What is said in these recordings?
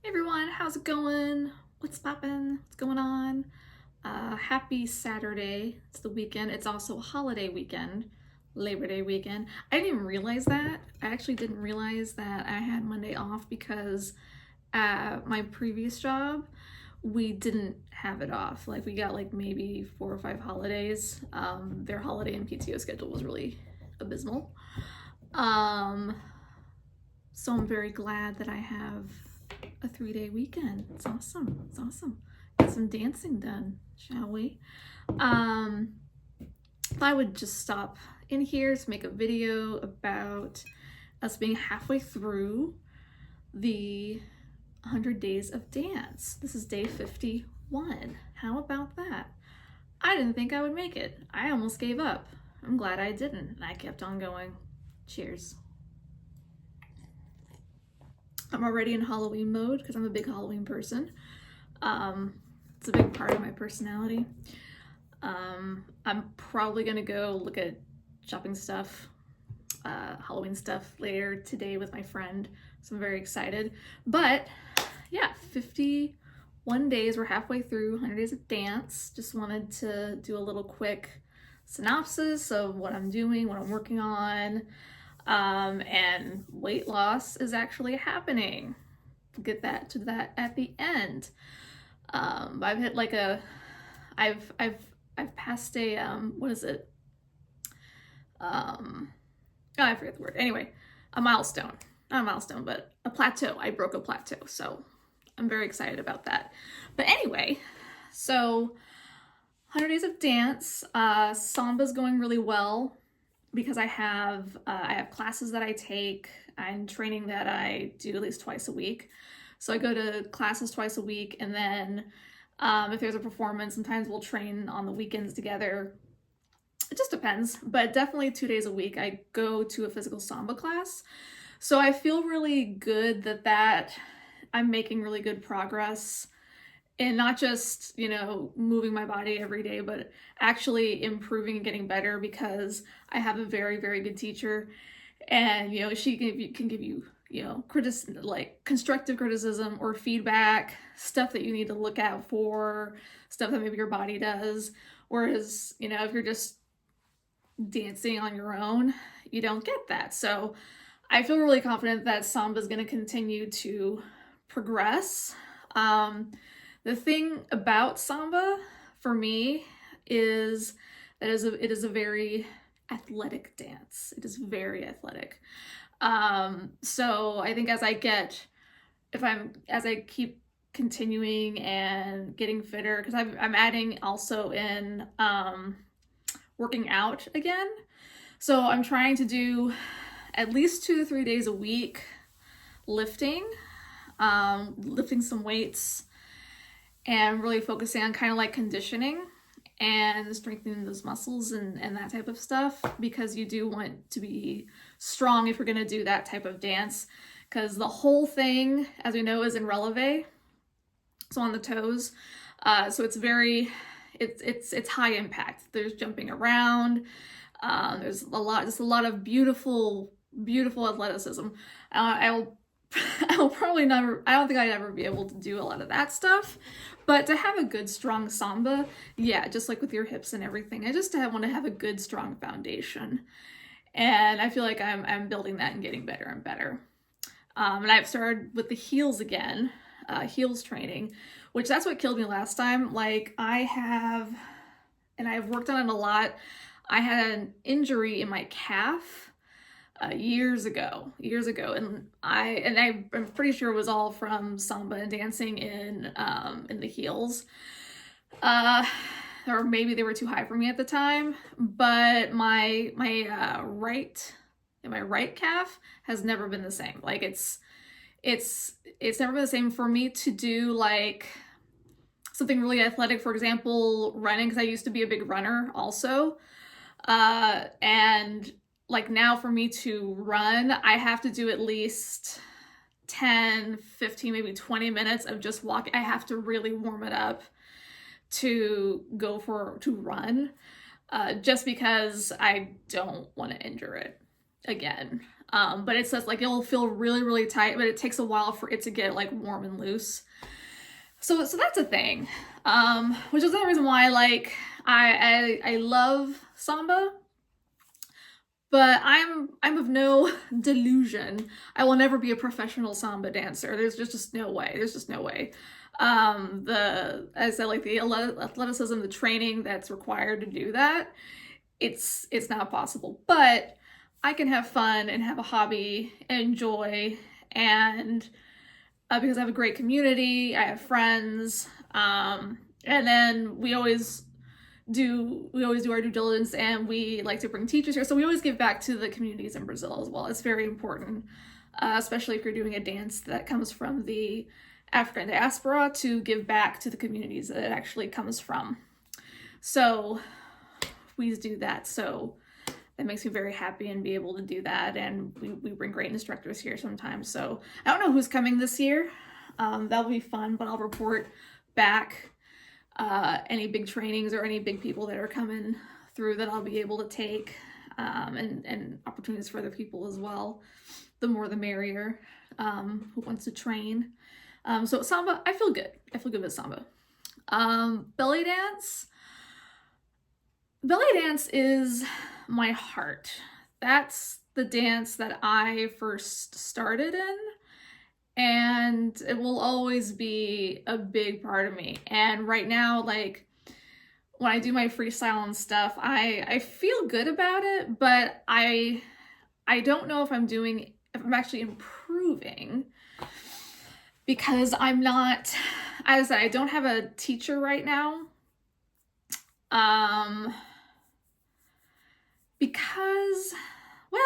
Hey everyone, how's it going? What's poppin'? What's going on? Happy Saturday. It's the weekend. It's also a holiday weekend, Labor Day weekend. I didn't even realize that. I actually didn't realize that I had Monday off because at my previous job, we didn't have it off. Like we got like maybe 4 or 5 holidays. Their holiday and PTO schedule was really abysmal. Um, so I'm very glad that I have a 3-day weekend. It's awesome. It's awesome. Get some dancing done, shall we? Um, I would just stop in here to make a video about us being halfway through the 100 days of dance. This is day 51. How about that? I didn't think I would make it. I almost gave up. I'm glad I didn't, and I kept on going. Cheers. I'm already in Halloween mode because I'm a big Halloween person. It's a big part of my personality. I'm probably gonna go look at shopping stuff, Halloween stuff later today with my friend, so I'm very excited. But yeah, 51 days, we're halfway through 100 days of dance. Just wanted to do a little quick synopsis of what I'm doing, what I'm working on. And weight loss is actually happening. Get that to that at the end. I've hit like I've passed a what is it? Oh, I forget the word. Anyway, a milestone. Not a milestone, but a plateau. I broke a plateau, so I'm very excited about that. But anyway, so 100 days of dance. Samba's going really well because I have classes that I take and training that I do at least twice a week. So I go to classes twice a week, and then if there's a performance, sometimes we'll train on the weekends together. It just depends, but definitely 2 days a week I go to a physical Samba class. So I feel really good that I'm making really good progress and not just, moving my body every day, but actually improving and getting better because I have a very, very good teacher. And, she can give you, like constructive criticism or feedback, stuff that you need to look out for, stuff that maybe your body does. Whereas, if you're just dancing on your own, you don't get that. So I feel really confident that Samba is going to continue to progress. The thing about Samba for me is that it is a very athletic dance. It is very athletic. So I think as I keep continuing and getting fitter, because I'm adding also in working out again. So I'm trying to do at least 2 to 3 days a week lifting some weights, and really focusing on kind of like conditioning and strengthening those muscles and that type of stuff, because you do want to be strong if you're going to do that type of dance, because the whole thing, as we know, is in releve, so on the toes. So it's very, it's high impact. There's jumping around. There's a lot of beautiful athleticism. I'll probably never, I don't think I'd ever be able to do a lot of that stuff, but to have a good strong Samba, yeah, just like with your hips and everything, I just want to have a good strong foundation, and I feel like I'm building that and getting better and better. And I've started with the heels again, heels training, which that's what killed me last time. Like I've worked on it a lot. I had an injury in my calf years ago, and I'm pretty sure it was all from Samba and dancing in the heels. Or maybe they were too high for me at the time, but my right calf has never been the same. Like it's never been the same for me to do like something really athletic, for example, running, because I used to be a big runner also. And like now for me to run, I have to do at least 10, 15, maybe 20 minutes of just walking. I have to really warm it up to run, just because I don't want to injure it. again. But it says like it'll feel really, really tight, but it takes a while for it to get like warm and loose. So that's a thing, which is another reason why like I love samba, but I'm of no delusion. I will never be a professional samba dancer. There's just no way. There's just no way. As I said, like the athleticism, the training that's required to do that, it's not possible. But I can have fun and have a hobby and enjoy, and because I have a great community, I have friends, and then we always do our due diligence, and we like to bring teachers here, so we always give back to the communities in Brazil as well. It's very important, especially if you're doing a dance that comes from the African diaspora, to give back to the communities that it actually comes from. So we do that. So that makes me very happy and be able to do that. And we bring great instructors here sometimes. So I don't know who's coming this year. That'll be fun, but I'll report back any big trainings or any big people that are coming through that I'll be able to take, and opportunities for other people as well. The more the merrier, who wants to train. So samba, I feel good. I feel good with samba. Belly dance. Belly dance is my heart. That's the dance that I first started in, and it will always be a big part of me. And right now, like when I do my freestyle and stuff, I feel good about it, but I don't know if I'm actually improving, because I'm not, as I said, I don't have a teacher right now. Because, well,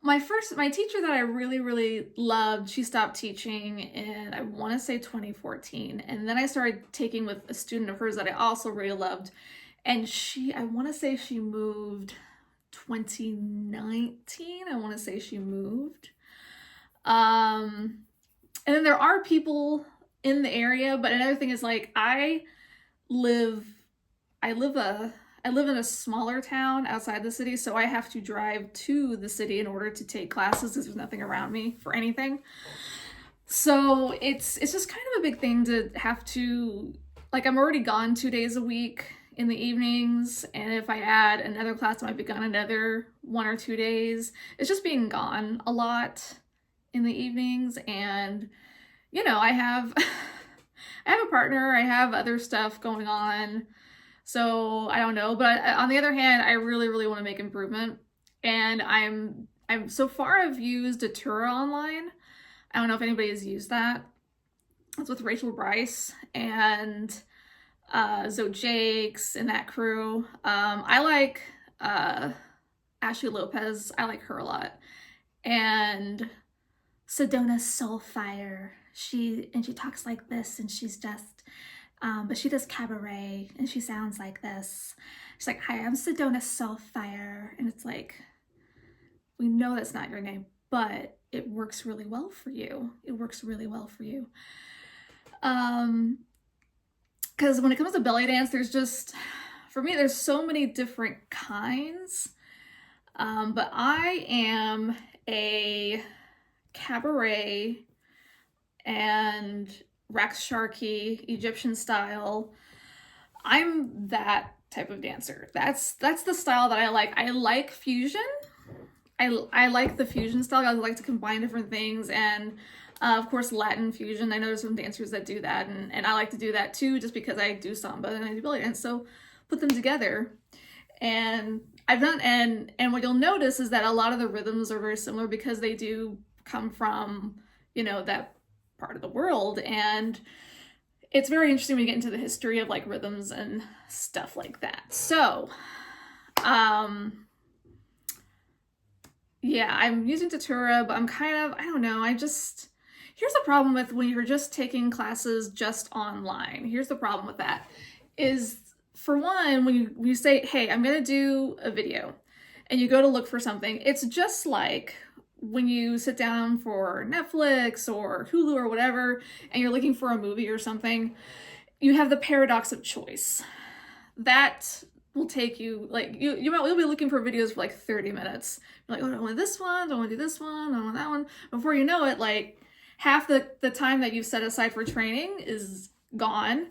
my teacher that I really, really loved, she stopped teaching in, I want to say 2014. And then I started taking with a student of hers that I also really loved. And I want to say she moved 2019. I want to say she moved. And then there are people in the area, but another thing is like, I live in a smaller town outside the city, so I have to drive to the city in order to take classes because there's nothing around me for anything. So it's just kind of a big thing to have to, like, I'm already gone 2 days a week in the evenings, and if I add another class, I might be gone another 1 or 2 days. It's just being gone a lot in the evenings, and you know, I have I have a partner, I have other stuff going on. So I don't know, but on the other hand, I really, really want to make improvement. And I'm so far I've used Datura online. I don't know if anybody has used that. It's with Rachel Bryce and Zoe Jakes and that crew. I like Ashley Lopez. I like her a lot. And Sedona Soulfire. She talks like this, and she's just but she does cabaret, and she sounds like this. She's like, "Hi, I'm Sedona Soulfire," and it's like, we know that's not your name, but it works really well for you. It works really well for you. Because when it comes to belly dance, for me, there's so many different kinds. But I am a cabaret and Rex Sharkey, Egyptian style. I'm that type of dancer. That's the style that I like. I like fusion. I like the fusion style. I like to combine different things, and of course Latin fusion. I know there's some dancers that do that, and I like to do that too, just because I do samba and I do belly dance. So put them together, and I've done, and what you'll notice is that a lot of the rhythms are very similar because they do come from, you know, that part of the world, and it's very interesting when you get into the history of like rhythms and stuff like that. So yeah, I'm using Datura, but I'm kind of, I don't know, here's the problem with when you're just taking classes just online. Here's the problem with that is, for one, when you say, hey, I'm gonna do a video, and you go to look for something, it's just like when you sit down for Netflix or Hulu or whatever, and you're looking for a movie or something, you have the paradox of choice. That will take you, like, you'll be looking for videos for like 30 minutes. You're like, oh, I want this one, I want to do this one, I want that one. Before you know it, like, half the time that you've set aside for training is gone.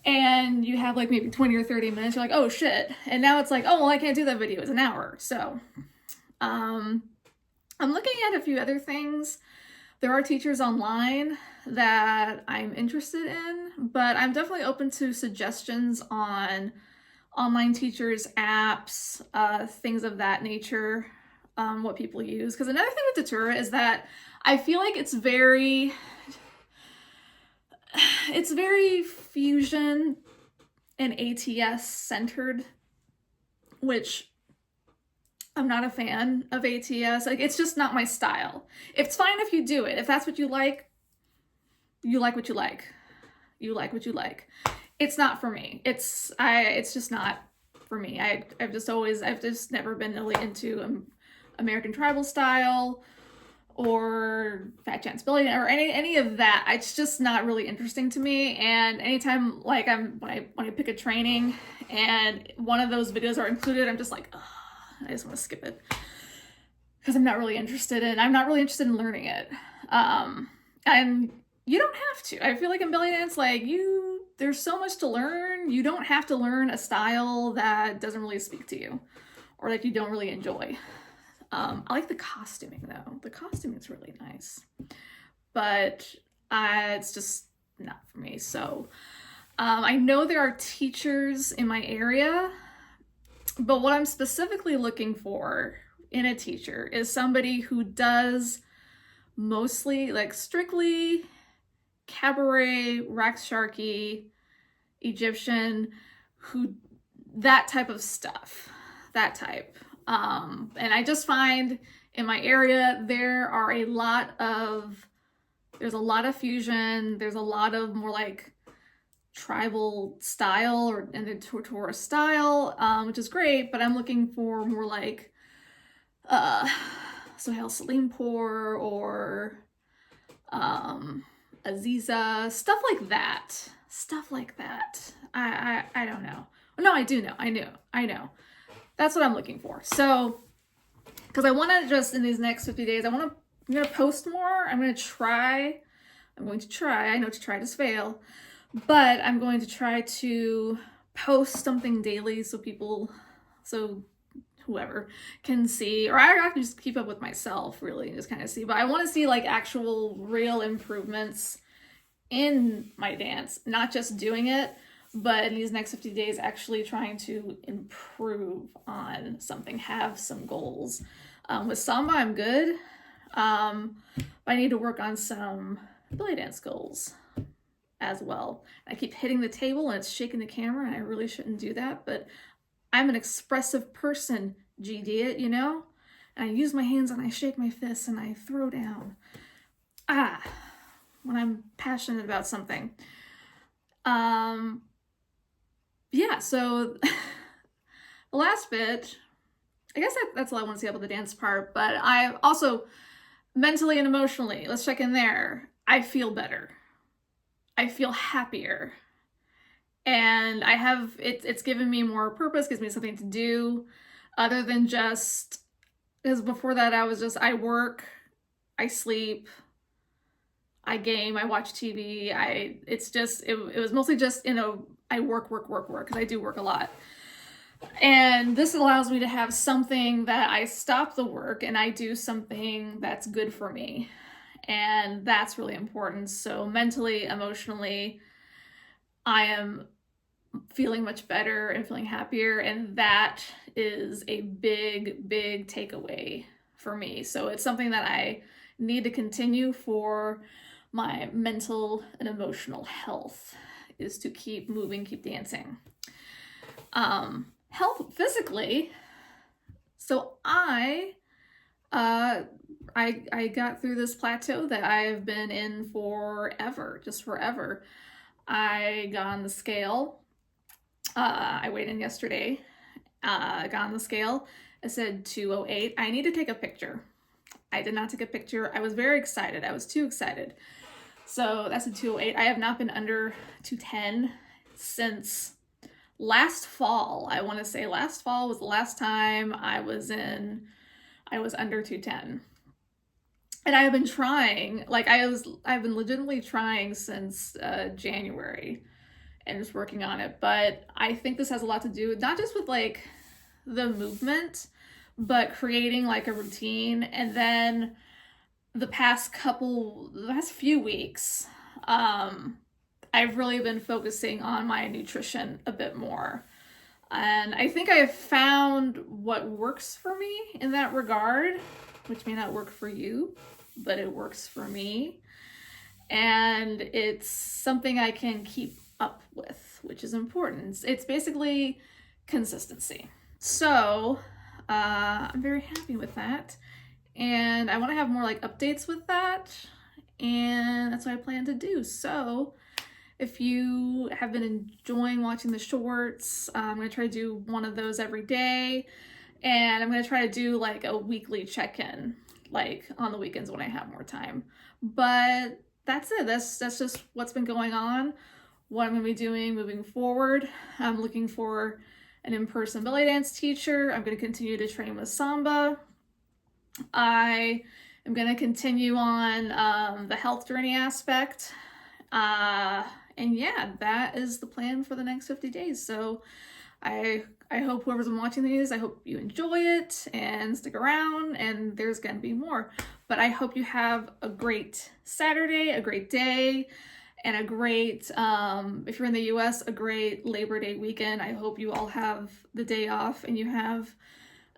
And you have like maybe 20 or 30 minutes. You're like, oh shit. And now it's like, oh, well, I can't do that video. It's an hour. So I'm looking at a few other things. There are teachers online that I'm interested in, but I'm definitely open to suggestions on online teachers, apps, things of that nature, what people use. Because another thing with Datura is that I feel like it's very Fusion and ATS centered, which I'm not a fan of ATS. Like, it's just not my style. It's fine if you do it. If that's what you like what you like. You like what you like. It's not for me. It's just not for me. I've just never been really into American Tribal style or Fat Chance Billion or any of that. It's just not really interesting to me. And anytime, like, when I pick a training and one of those videos are included, I'm just like, ugh, I just want to skip it because I'm not really interested in learning it. And you don't have to. I feel like in belly dance, like, there's so much to learn. You don't have to learn a style that doesn't really speak to you or like you don't really enjoy. I like the costuming though. The costuming is really nice, but it's just not for me. So I know there are teachers in my area, but what I'm specifically looking for in a teacher is somebody who does mostly, like, strictly cabaret, Rex Sharkey, Egyptian, that type of stuff, that type. And I just find in my area, there's a lot of fusion. There's a lot of more like tribal style and the Tortora style, which is great, but I'm looking for more like, Sohail Salimpour or, Aziza, stuff like that. I don't know. No, I do know. I know. That's what I'm looking for. So, because I want to just, in these next 50 days, I'm going to post more. I'm going to try. I know to try to fail, but I'm going to try to post something daily so whoever can see, or I can just keep up with myself really and just kind of see. But I want to see like actual real improvements in my dance, not just doing it, but in these next 50 days actually trying to improve on something, have some goals. With Samba, I'm good. But I need to work on some belly dance goals as well. I keep hitting the table and it's shaking the camera, and I really shouldn't do that, but I'm an expressive person, G-D-it, you know? And I use my hands and I shake my fists and I throw down. When I'm passionate about something. Yeah, so the last bit, I guess that's all I want to say about the dance part, but I also, mentally and emotionally, let's check in there, I feel better. I feel happier. And it's given me more purpose, gives me something to do, other than just, because before that I work, I sleep, I game, I watch TV, it was mostly just, I work, because I do work a lot. And this allows me to have something that I stop the work and I do something that's good for me. And that's really important. So mentally, emotionally, I am feeling much better and feeling happier. And that is a big, big takeaway for me. So it's something that I need to continue for my mental and emotional health, is to keep moving, keep dancing. Health physically. So I got through this plateau that I've been in forever, just forever. I got on the scale. I weighed in yesterday. I got on the scale. It said 208. I need to take a picture. I did not take a picture. I was very excited. I was too excited. So that's a 208. I have not been under 210 since last fall. I want to say last fall was the last time I was under 210. And I have been trying, like I've been legitimately trying since January and just working on it. But I think this has a lot to do not just with like the movement, but creating like a routine. And then the past few weeks, I've really been focusing on my nutrition a bit more. And I think I have found what works for me in that regard, which may not work for you, but it works for me. And it's something I can keep up with, which is important. It's basically consistency. So I'm very happy with that. And I want to have more like updates with that. And that's what I plan to do. So if you have been enjoying watching the shorts, I'm going to try to do one of those every day. And I'm going to try to do like a weekly check-in, like on the weekends when I have more time. But that's it. That's just what's been going on, what I'm going to be doing moving forward. I'm looking for an in-person belly dance teacher. I'm going to continue to train with Samba. I am going to continue on the health journey aspect. And yeah, that is the plan for the next 50 days. So I hope whoever's been watching these, I hope you enjoy it and stick around, and there's going to be more. But I hope you have a great Saturday, a great day, and a great, if you're in the US, a great Labor Day weekend. I hope you all have the day off and you have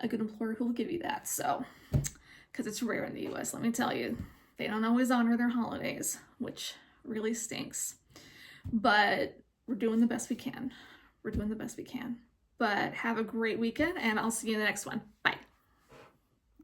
a good employer who will give you that. So, because it's rare in the US, let me tell you, they don't always honor their holidays, which really stinks. But we're doing the best we can. We're doing the best we can. But have a great weekend, and I'll see you in the next one. Bye.